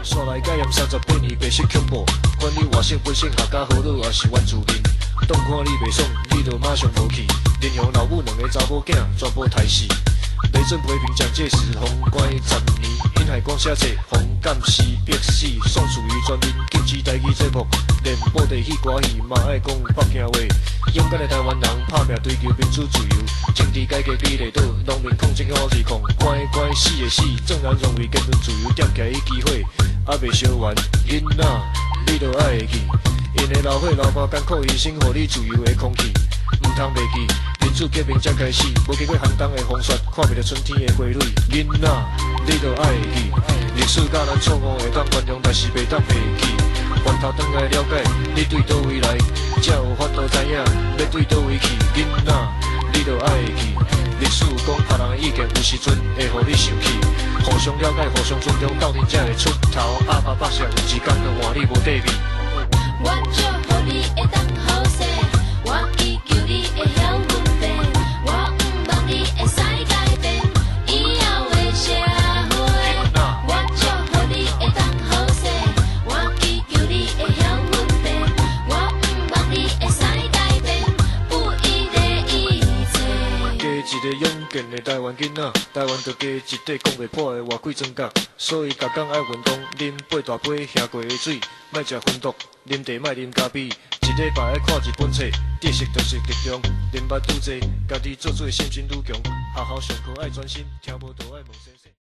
煞来改验38年白色恐怖，管你外省本省客家好佬，也是原住民。当看你袂爽，你就马上无去。连向老母两个查某囝全部刣死。雷震批评蒋介石封关10年，引海光写册红感死逼死，宋楚瑜全面禁止台语节目，连布袋戏歌戏嘛爱讲北京话。勇敢的台湾人拍拼追求民主自由，政治改革比例倒，农民抗争好自控，乖乖死的死，正然认为言论自由踮起来机会，还袂烧完，囡仔你就爱会记，因的老伙老爸艰苦牺牲，互你自由的空气，唔通袂记。民主革命才开始，无经过寒冬的风雪，看袂到春天的花蕊。囡仔，你就爱会记，历史甲咱错误会当原谅，但是袂当袂记。回头转来了解，你对倒位来，才有法度知影要对倒位去。囡仔，你就爱会记，历史有讲别人的意见有时阵会互你生气。互相了解，互相尊重，斗阵才会出头。阿爸百姓有一天就换你无地位。我祝福你会当好势，我祈求你会晓分辨，我毋望你会使改变以后的社会。我祝福你会当好势，我祈求你会晓分辨，我毋望你会使改变不义的一切。加一个勇健的台湾囡仔，台湾就加一块讲袂破的外鬼庄稼。所以逐工爱运动，啉8大杯下过的水，莫食薰毒，啉茶莫啉咖啡。一礼拜爱看一本册，知识就是力量。啉捌愈济，家己做做信心愈强。学校上课爱专心，听无就爱问先生。